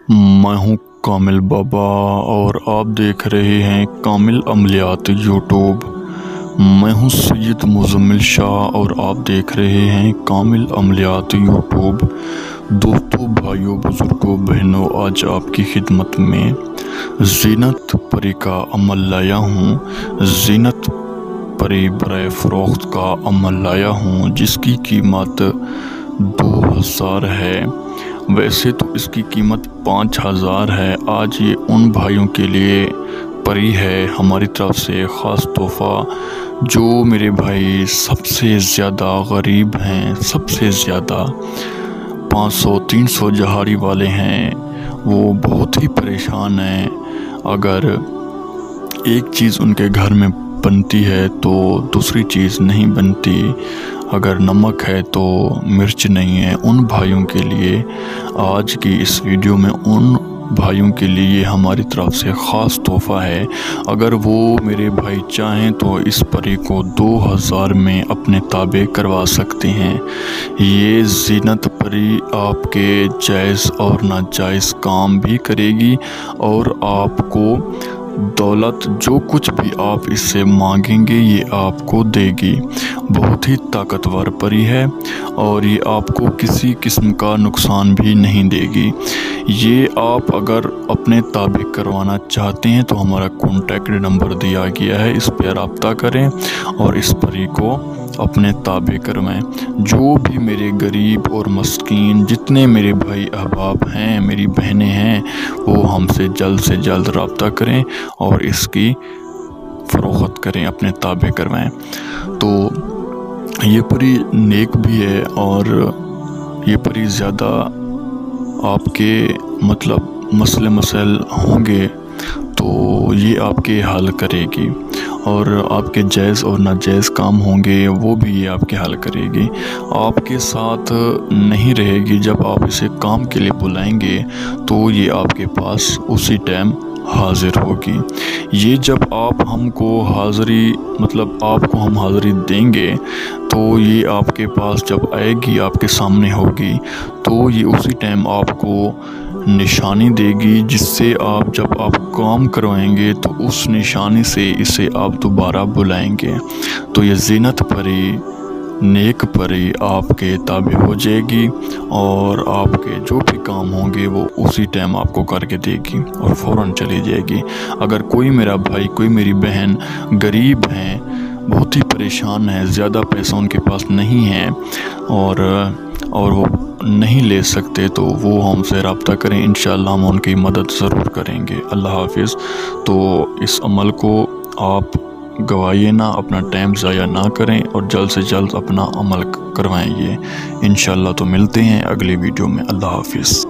मैं हूँ कामिल बाबा और आप देख रहे हैं कामिल अमलियात यूट्यूब। मैं हूँ सैयद मुज़म्मिल शाह और आप देख रहे हैं कामिल अमलियात यूट्यूब। दोस्तों, भाइयों, बुज़ुर्गों, बहनों, आज आपकी खिदमत में ज़ीनत परी का अमल लाया हूँ। ज़ीनत परी बराए फ़रोख्त का अमल लाया हूँ जिसकी कीमत 2000 है। वैसे तो इसकी कीमत 5000 है। आज ये उन भाइयों के लिए परी है, हमारी तरफ से ख़ास तोहफ़ा। जो मेरे भाई सबसे ज़्यादा गरीब हैं, सबसे ज़्यादा 500-300 जहारी वाले हैं, वो बहुत ही परेशान हैं। अगर एक चीज़ उनके घर में बनती है तो दूसरी चीज़ नहीं बनती, अगर नमक है तो मिर्च नहीं है। उन भाइयों के लिए आज की इस वीडियो में उन भाइयों के लिए हमारी तरफ से ख़ास तोहफ़ा है। अगर वो मेरे भाई चाहें तो इस परी को 2000 में अपने ताबे करवा सकते हैं। ये ज़ीनत परी आपके जायज़ और नाजायज़ काम भी करेगी और आपको दौलत जो कुछ भी आप इससे मांगेंगे ये आपको देगी। बहुत ही ताकतवर परी है और ये आपको किसी किस्म का नुकसान भी नहीं देगी। ये आप अगर अपने ताबे करवाना चाहते हैं तो हमारा कॉन्टैक्ट नंबर दिया गया है, इस पर रब्ता करें और इस परी को अपने ताबे करवाएं। जो भी मेरे गरीब और मस्कीन जितने मेरे भाई अहबाब हैं, मेरी बहनें हैं, वो हमसे से जल्द रब्ता करें और इसकी फ़रोख्त करें, अपने ताबे करवाएं। तो ये परी नेक भी है और ये परी ज़्यादा आपके मसले मसाइल होंगे तो ये आपके हल करेगी और आपके जायज़ और नाजायज़ काम होंगे वो भी ये आपके हल करेगी। आपके साथ नहीं रहेगी, जब आप इसे काम के लिए बुलाएंगे तो ये आपके पास उसी टाइम हाज़िर होगी। ये जब आप हमको हाज़िरी आपको हम हाज़िरी देंगे तो ये आपके पास जब आएगी, आपके सामने होगी, तो ये उसी टाइम आपको निशानी देगी जिससे आप जब आप काम करवाएंगे तो उस निशानी से इसे आप दोबारा बुलाएंगे। तो ये ज़ीनत परी, नेक परी आपके ताबे हो जाएगी और आपके जो भी काम होंगे वो उसी टाइम आपको करके देगी और फ़ौरन चली जाएगी। अगर कोई मेरा भाई, कोई मेरी बहन गरीब हैं, बहुत ही परेशान है, ज़्यादा पैसा उनके पास नहीं है और वो नहीं ले सकते तो वो हमसे रब्ता करें, इंशाअल्लाह हम उनकी मदद ज़रूर करेंगे। अल्लाह हाफिज़। तो इस अमल को आप गवाइए ना, अपना टाइम ज़ाया ना करें और जल्द से जल्द अपना अमल करवाएं। ये इंशाअल्लाह। तो मिलते हैं अगली वीडियो में। अल्लाह हाफिज़।